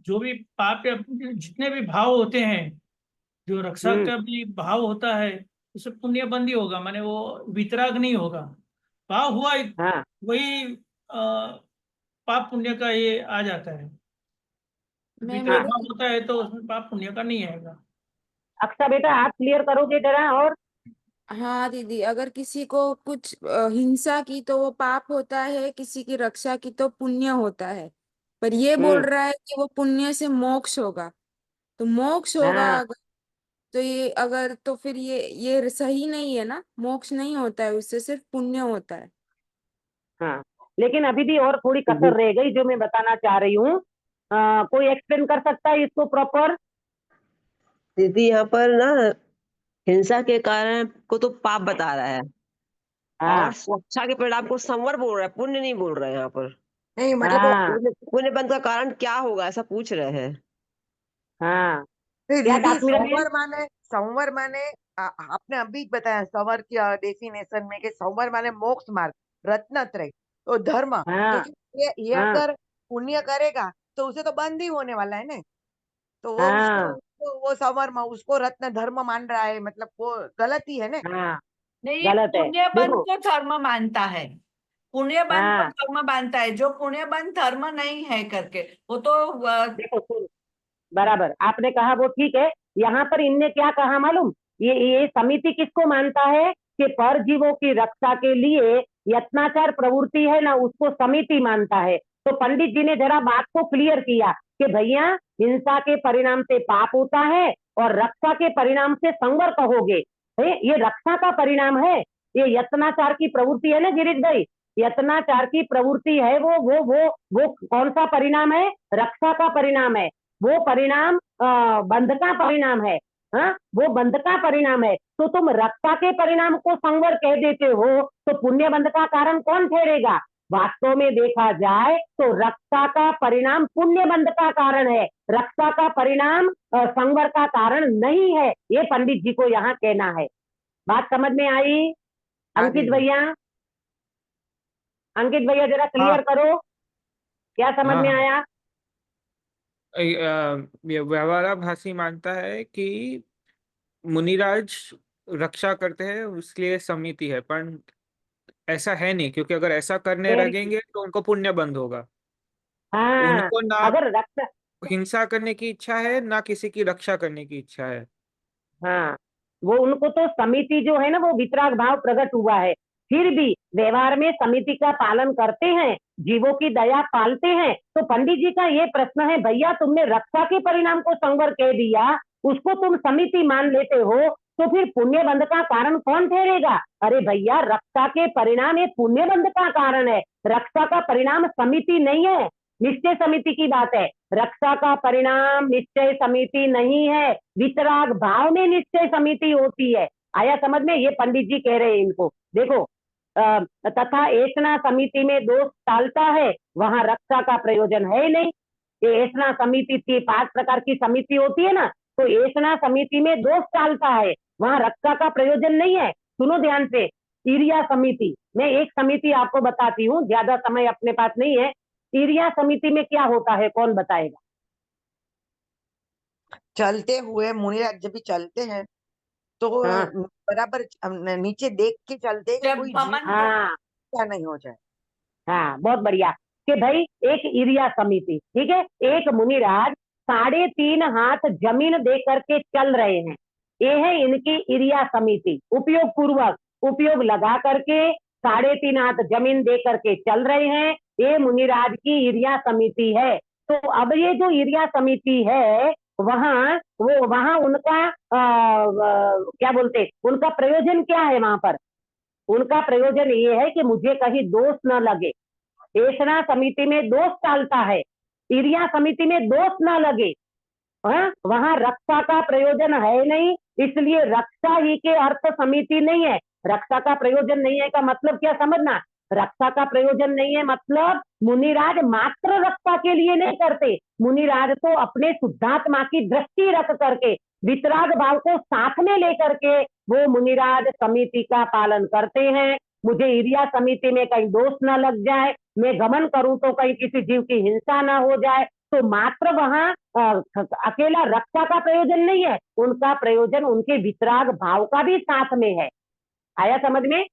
जो भी पाप या जितने भी भाव होते हैं, जो रक्षा का भी भाव होता है, उससे पुण्य बंदी होगा, माने वो वितराग नहीं होगा। भाव हुआ हाँ वही पाप पुण्य का ये आ जाता है। मैं वितराग हाँ, भाव बोलूँ? होता है तो उसमें पाप पुण्य का नहीं आएगा। अक्षा बेटा आप क्लियर करोगे जरा? और हाँ दीदी, अगर किसी को कुछ हिंसा की तो वो पाप होता है, किसी की रक्षा की तो पुण्य होता है। पर ये बोल रहा है कि वो पुण्य से मोक्ष होगा, तो मोक्ष होगा हाँ अगर, तो ये अगर, तो फिर ये सही नहीं है ना, मोक्ष नहीं होता है उससे, सिर्फ पुण्य होता है। हाँ, लेकिन अभी भी और थोड़ी कसर रह गई जो मैं बताना चाह रही हूँ। कोई एक्सप्लेन कर सकता है इसको प्रॉपर? दीदी यहाँ पर ना हिंसा के कारण को तो पाप बता रहा है, और हाँ सुरक्षा के परिणाम को संवर बोल रहा है, पुण्य नहीं बोल रहा है यहाँ पर। नहीं मतलब वो हाँ पुण्य बंध का कारण क्या होगा ऐसा पूछ रहे हैं। हाँ, नहीं क्या दीदी, काश्मीरा बेन? संवर माने आपने अभी बताया संवर की डेफिनेशन में कि संवर माने मोक्ष मार्ग, रत्नत्रय, तो धर्म, तो हाँ फिर ये हाँ अगर पुण्य करेगा तो उसे तो बंद ही होने वाला है ना। तो वो हाँ वो संवर में उसको रत्न धर्म मान रहा है, मतलब वो गलत ही है ना। हाँ, नहीं, गलत है। पुण्य बंद देखो, को धर्म मानता है, पुण्य बंद को हाँ धर्म मानता है, जो पुण्य बंद धर्म नहीं है करके वो तो देखो सुन, बराबर आपने कहा वो ठीक है। यहाँ पर इनने क्या कहा मालूम, ये समिति किसको मानता है कि पर जीवों की रक्षा के लिए यत्नाचार प्रवृत्ति है ना, उसको समिति मानता है। तो पंडित जी ने जरा बात को क्लियर किया कि भैया हिंसा के परिणाम से पाप होता है और रक्षा के परिणाम से संवर कहोगे। ये रक्षा का परिणाम है, ये यत्नाचार की प्रवृत्ति है ना गिरीश भाई, यत्नाचार की प्रवृत्ति है, वो कौन सा परिणाम है, रक्षा का परिणाम है। वो परिणाम बंध का परिणाम है। हाँ, वो बंध का परिणाम है। तो तुम रक्षा के परिणाम को संवर कह देते हो, तो पुण्य बंध का कारण कौन ठहरेगा? वास्तव में देखा जाए तो रक्षा का परिणाम पुण्य बंध का कारण है, रक्षा का परिणाम संवर का कारण नहीं है। ये पंडित जी को यहाँ कहना है। बात समझ में आई? हाँ अंकित दीदी। भैया, अंकित भैया जरा हाँ क्लियर करो, क्या समझ हाँ में हाँ। आया? ये व्यवहाराभासी मानता है कि मुनिराज रक्षा करते हैं उसके समिति है, पर ऐसा है नहीं, क्योंकि अगर ऐसा करने वेरी गुड। लगेंगे तो उनको पुण्य बंद होगा। हाँ, उनको ना अगर रक्षा, हिंसा करने की इच्छा है ना किसी की रक्षा करने की इच्छा है। हाँ, वो उनको तो समिति जो है ना वो वितराग भाव प्रकट हुआ है, फिर भी व्यवहार में समिति का पालन करते हैं, जीवों की दया पालते हैं। तो पंडित जी का ये प्रश्न है, भैया तुमने रक्षा के परिणाम को संवर कह दिया, उसको तुम समिति मान लेते हो, तो फिर पुण्य बंध का कारण कौन ठहरेगा? अरे भैया रक्षा के परिणाम ये पुण्य बंध का कारण है, रक्षा का परिणाम समिति नहीं है, निश्चय समिति की बात है। रक्षा का परिणाम निश्चय समिति नहीं है, वितराग भाव में निश्चय समिति होती है। आया समझ में? ये पंडित जी कह रहे हैं इनको। देखो, तथा ऐसना समिति में दोष टालता है, वहां रक्षा का प्रयोजन है ही नहीं। ये ऐसना समिति की 5 प्रकार की समिति होती है ना, तो ऐसना समिति में दोष टालता है, वहां रक्षा का प्रयोजन नहीं है। सुनो ध्यान से, ईरिया समिति, मैं एक समिति आपको बताती हूँ, ज्यादा समय अपने पास नहीं है। ईरिया समिति में क्या होता है, कौन बताएगा? चलते हुए मुनिराज जब भी चलते हैं तो हाँ बराबर नीचे देख के चलते हैं कि जब कोई जीव अमन हाँ क्या नहीं हो जाए। हाँ, बहुत बढ़िया। कि भाई एक ईरिया समिति, ठीक है, एक मुनिराज 3.5 हाथ जमीन दे करके चल रहे हैं, ये है इनकी ईरिया समिति। उपयोग पूर्वक, उपयोग लगा करके 3.5 हाथ जमीन दे करके चल रहे हैं, ये मुनिराज की ईरिया समिति है। तो अब ये जो ईरिया समिति है, वहां उनका क्या बोलते, उनका प्रयोजन क्या है वहां पर? उनका प्रयोजन ये है कि मुझे कहीं दोष न लगे। ऐसना समिति में दोष टालता है, ईरिया समिति में दोष न लगे। वहां रक्षा का प्रयोजन है नहीं, इसलिए रक्षा ही के अर्थ समिति नहीं है। रक्षा का प्रयोजन नहीं है का मतलब क्या समझना, रक्षा का प्रयोजन नहीं है मतलब मुनिराज मात्र रक्षा के लिए नहीं करते, मुनिराज तो अपने शुद्धात्मा की दृष्टि रख करके, वितराग भाव को साथ में लेकर के वो मुनिराज समिति का पालन करते हैं। मुझे ईरिया समिति में कहीं दोष न लग जाए, मैं गमन करूं तो कहीं किसी जीव की हिंसा ना हो जाए, तो मात्र वहां अकेला रक्षा का प्रयोजन नहीं है, उनका प्रयोजन उनके वितराग भाव का भी साथ में है। आया समझ में?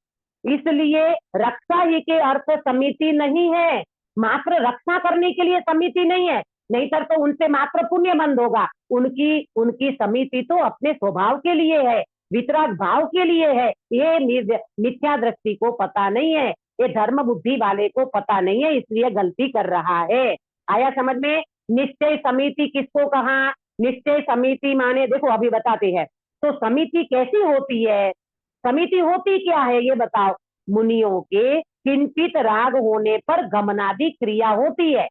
इसलिए रक्षा ही के अर्थ समिति नहीं है, मात्र रक्षा करने के लिए समिति नहीं है, नहीं तो उनसे मात्र पुण्य बंद होगा। उनकी उनकी समिति तो अपने स्वभाव के लिए है, वितराग भाव के लिए है। ये मिथ्या दृष्टि को पता नहीं है, ये धर्म बुद्धि वाले को पता नहीं है, इसलिए गलती कर रहा है। आया समझ में? निश्चय समिति किसको कहा? निश्चय समिति माने, देखो अभी बताते हैं। तो समिति कैसी होती है, समिति होती क्या है ये बताओ? मुनियों के किंचित राग होने पर गमनादि क्रिया होती है।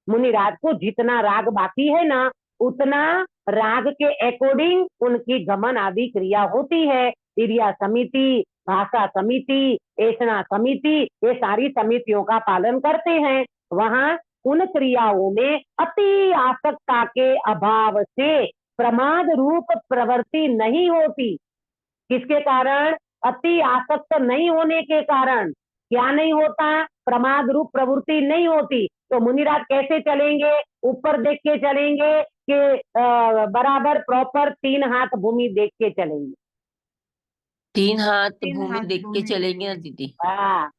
मुनिराज को जितना राग बाकी है ना, उतना राग के अकॉर्डिंग उनकी गमन आदि क्रिया होती है। ईरिया समिति, भाषा समिति, ऐसना समिति, ये सारी समितियों का पालन करते हैं। वहां उन क्रियाओं में अति आसक्ता के अभाव से प्रमाद रूप प्रवृत्ति नहीं होती। किसके कारण? अति आसक्त नहीं होने के कारण। क्या नहीं होता? प्रमाद रूप प्रवृत्ति नहीं होती। तो मुनिराज कैसे चलेंगे? ऊपर देख के चलेंगे कि बराबर प्रॉपर 3 हाथ भूमि देख के चलेंगे। 3 हाथ तीन भूमि हाथ देख के भूमि चलेंगे ना देख के। दीदी। हाँ,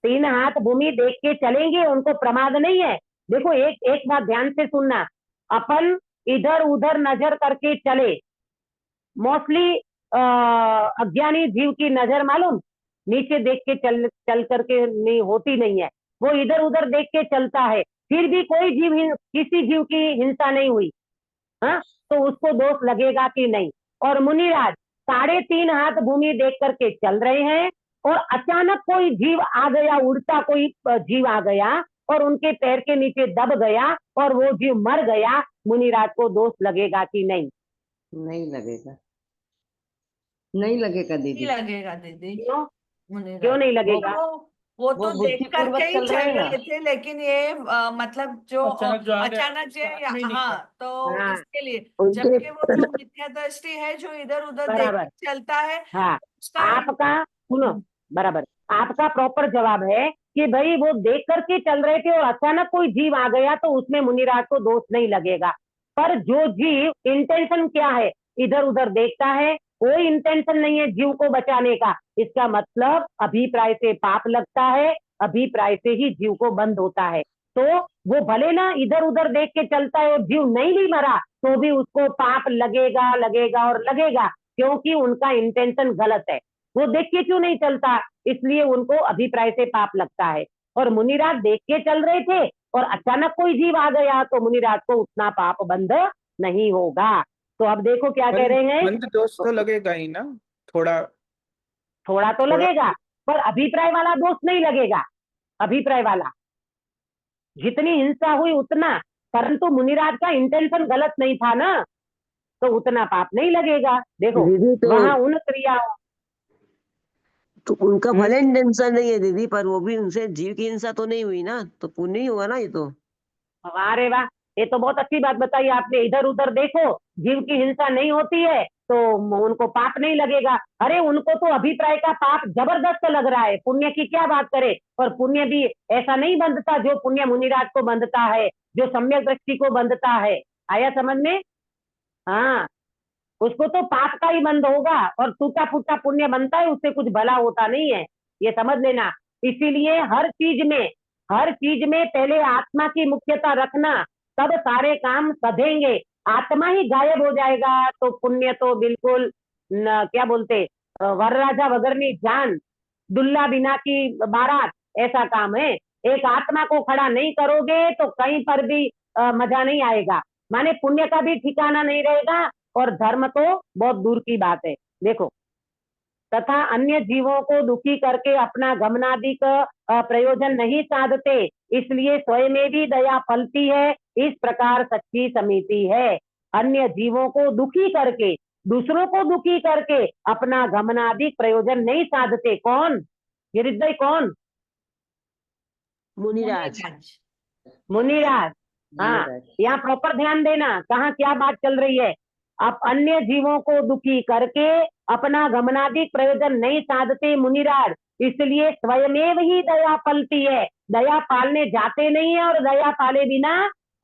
3 हाथ भूमि देख के चलेंगे, उनको प्रमाद नहीं है। देखो एक बात ध्यान से सुनना, अपन इधर उधर नजर करके चले, मोस्टली अज्ञानी जीव की नजर मालूम नीचे देख के चल करके नहीं होती नहीं है, वो इधर उधर देख के चलता है, फिर भी कोई किसी जीव की हिंसा नहीं हुई, हाँ, तो उसको दोष लगेगा कि नहीं। और मुनिराज 3.5 हाथ भूमि देख करके चल रहे हैं और अचानक कोई जीव आ गया, उड़ता कोई जीव आ गया और उनके पैर के नीचे दब गया और वो जीव मर गया, मुनिराज को दोष लगेगा कि नहीं? नहीं लगेगा, नहीं लगेगा नहीं दीदी। लगेगा दीदी। क्यों? मुनिराज, क्यों नहीं लगेगा? वो तो देख बुद्धिपूर्वक करके ही चल चल रहे हैं ना। रहे थे, लेकिन ये मतलब जो अचानक जो आ गया, अचानक जो साथ में ही नहीं हाँ, था। तो हाँ, इसके लिए उनके जबकि वो जो मिथ्या दृष्टि है जो इधर उधर देख बराबर, के चलता है, हाँ, उसका आपका सुनो, बराबर, आपका प्रॉपर जवाब है कि भाई वो देख करके चल रहे थे और अचानक कोई जीव आ गया तो उसमें मुनिराज को दोष नहीं लगेगा। पर जो जीव इंटेंशन क्या है, इधर उधर देखता है, कोई इंटेंशन नहीं है जीव को बचाने का, इसका मतलब अभिप्राय से पाप लगता है, अभिप्राय से ही जीव को बंध होता है। तो वो भले ना इधर उधर देख के चलता है और जीव नहीं भी मरा तो भी उसको पाप लगेगा लगेगा और लगेगा, क्योंकि उनका इंटेंशन गलत है। वो देख के क्यों नहीं चलता? इसलिए उनको अभिप्राय से पाप लगता है। और मुनिराज देख के चल रहे थे और अचानक कोई जीव आ गया तो मुनिराज को उतना पाप बंध नहीं होगा। तो अब देखो क्या कह रहे हैं, मंद दोष तो लगेगा ही ना, थोड़ा थोड़ा तो थोड़ा। लगेगा पर अभिप्राय वाला दोष नहीं लगेगा। अभिप्राय वाला जितनी हिंसा हुई उतना, परंतु मुनिराज का इंटेंशन गलत नहीं था ना, तो उतना पाप नहीं लगेगा। देखो दीदी तो वहां उन क्रियाओं, तो उनका हम्म, भले इंटेंशन नहीं है दीदी, पर वो भी उनसे जीव की हिंसा तो नहीं हुई ना, तो पुण्य ही हुआ ना ये तो। अरे वाह, ये तो बहुत अच्छी बात बताई आपने। इधर उधर देखो, जीव की हिंसा नहीं होती है तो उनको पाप नहीं लगेगा। अरे उनको तो अभिप्राय का पाप जबरदस्त लग रहा है, पुण्य की क्या बात करे। और पुण्य भी ऐसा नहीं बंधता जो पुण्य मुनिराज को बंधता है, जो सम्यक दृष्टि को बंधता है। आया समझ में? हाँ, उसको तो पाप का ही बंध होगा और टूटा फूटा पुण्य बनता है, उससे कुछ भला होता नहीं है, ये समझ लेना। इसीलिए हर चीज में पहले आत्मा की मुख्यता रखना, तब सारे काम सधेंगे। आत्मा ही गायब हो जाएगा तो पुण्य तो बिल्कुल क्या बोलते, वरराजा वगरनी जान, दुल्ला बिना की बारात, ऐसा काम है। एक आत्मा को खड़ा नहीं करोगे तो कहीं पर भी मजा नहीं आएगा, माने पुण्य का भी ठिकाना नहीं रहेगा और धर्म तो बहुत दूर की बात है। देखो, तथा अन्य जीवों को दुखी करके अपना गमनादिक प्रयोजन नहीं साधते, इसलिए स्वयं में भी दया फलती है। इस प्रकार सच्ची समिति है। अन्य जीवों को दुखी करके, दूसरों को दुखी करके अपना गमनादिक प्रयोजन नहीं साधते। कौन? गिरिधर कौन? मुनिराज। मुनिराज। हाँ, मुनिराज। यहाँ प्रॉपर ध्यान देना कहाँ क्या बात चल रही है। अब अन्य जीवों को दुखी करके अपना गमनादिक प्रयोजन नहीं साधते मुनिराज, इसलिए स्वयमेव ही दया फलती है। दया पालने जाते नहीं है और दया पाले बिना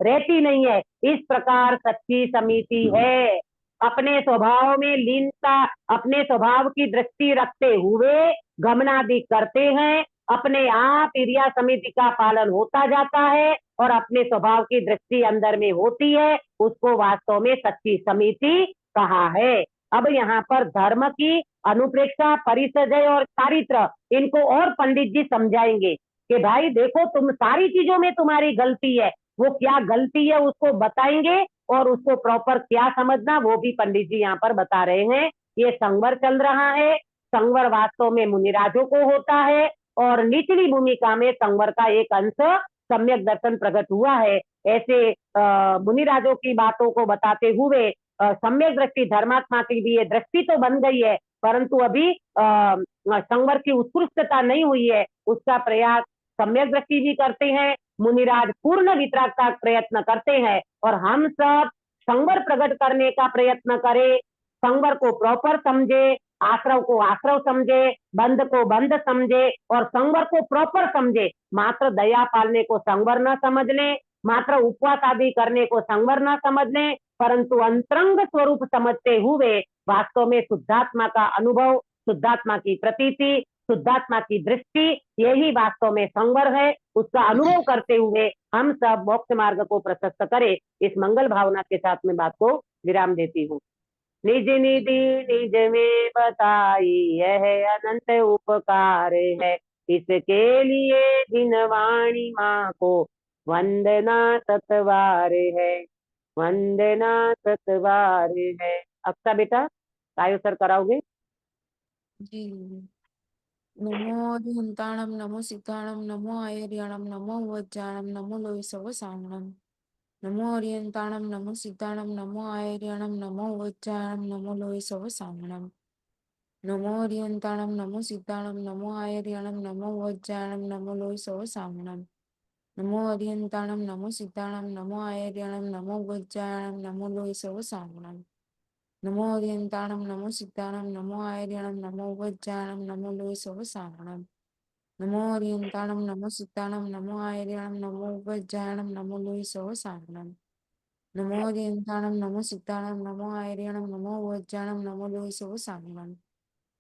रहती नहीं है। इस प्रकार सच्ची समिति है। अपने स्वभाव में लीनता, अपने स्वभाव की दृष्टि रखते हुए गमनादिक करते हैं, अपने आप इरिया समिति का पालन होता जाता है और अपने स्वभाव की दृष्टि अंदर में होती है, उसको वास्तव में सच्ची समिति कहा है। अब यहाँ पर धर्म की अनुप्रेक्षा, परिसजय और चारित्र, इनको और पंडित जी समझाएंगे कि भाई देखो, तुम सारी चीजों में तुम्हारी गलती है, वो क्या गलती है उसको बताएंगे और उसको प्रॉपर क्या समझना वो भी पंडित जी यहाँ पर बता रहे हैं। ये संवर चल रहा है, संवर वास्तव में मुनिराजों को होता है और निचली भूमिका में संवर का एक अंश सम्यक दर्शन प्रकट हुआ है। ऐसे मुनिराजों की बातों को बताते हुए सम्यक दृष्टि धर्मात्मा की भी ये दृष्टि तो बन गई है, परंतु अभी संवर की उत्कृष्टता नहीं हुई है, उसका प्रयास सम्यक दृष्टि भी करते हैं। मुनिराज पूर्ण वितराग का प्रयत्न करते हैं और हम सब संवर प्रकट करने का प्रयत्न करें, संवर को प्रॉपर समझे, आश्रव को आश्रव समझे, बंध को बंध समझे और संवर को प्रॉपर समझे। मात्र दया पालने को संवर न समझ ले, मात्र उपवास आदि करने को संवर न समझ ले, परंतु अंतरंग स्वरूप समझते हुए वास्तव में शुद्धात्मा का अनुभव, शुद्धात्मा की प्रतीति, शुद्धात्मा की दृष्टि, यही वास्तव में संवर है। उसका अनुभव करते हुए हम सब मोक्ष मार्ग को प्रशस्त करें, इस मंगल भावना के साथ में बात को विराम देती हूँ। निज निधि निज में बताई यह अनंत उपकार है, इसके लिए जिनवाणी माँ को वंदना सतवार है, वंदना सतवार है। अक्सा बेटा कायो सर कराओगे? जी नमो अरिहंताणं नमो सिद्धाणं नमो आयर्याणं नमो वज्राणं नमो लोय सव सामणं नमो अरिहंताणं नमो सिद्धाणं नमो आयर्याणं नमो वज्राणं नमो लोय सव सामणं नमो अरिहंताणं नमो सिद्धाणं नमो आयर्याणं नमो वज्राणं नमो लोय सव सामणं नमो अरिहंताणं नमो सिद्धाणं नमो आयर्याणं नमो वज्राणं नमो लोय सव सामणं नमो अरिहंताणं नमो सिद्धाणं नमो आयर्याणं नमो वज्राणं नमो लोय सव सामणं नमो अरिहंताणं नमो सिद्धाणं नमो आयर्याणं नमो वज्राणं नमो लोय सव सामणं नमो अरिहंताणं नमो सिद्धाणं नमो आयर्याणं नमो वज्राणं नमो लोय सव सामणं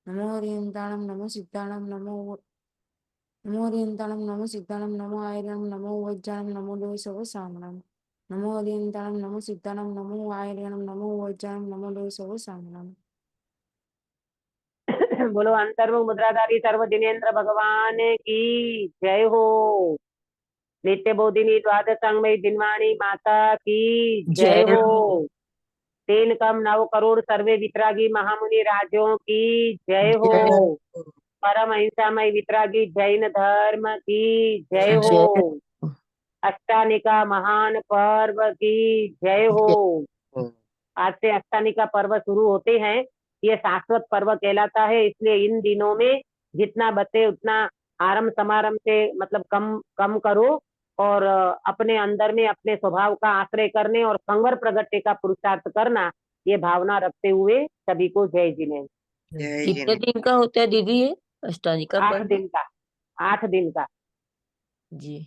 नमो अरिहंताणं नमो सिद्धाणं नमो अरिहंताणं नमो सिद्धाणं नमो आयर्याणं नमो वज्राणं नमो लोय सव सामणं नमो अरिहंताणं नमो सिद्धाणं नमो आयर्याणं नमो वज्राणं नमो लोय सव सामणं बोलो अंतर्मुख मुद्राधारी सर्व जिनेन्द्र भगवान की जय हो। नित्य बोधिनी द्वादशांगमयी जिनवाणी माता की जय हो। 3 कम 9 करोड़ सर्वे वितरागी महामुनि राजों की जय हो। परम अहिंसामय वितरागी जैन धर्म की जय हो। अष्टानिका महान पर्व की जय हो। आज से अष्टानिका पर्व शुरू होते हैं। ये शाश्वत पर्व कहलाता है, इसलिए इन दिनों में जितना बचे उतना आरंभ समारंभ से मतलब कम कम करो और अपने अंदर में अपने स्वभाव का आश्रय करने और संवर प्रगटे का पुरुषार्थ करना, ये भावना रखते हुए सभी को जय जिनेन्द्र। कितने दिन का होता है दीदी ये अष्टानी का 8 पर्व? दिन का, 8 दिन का। जी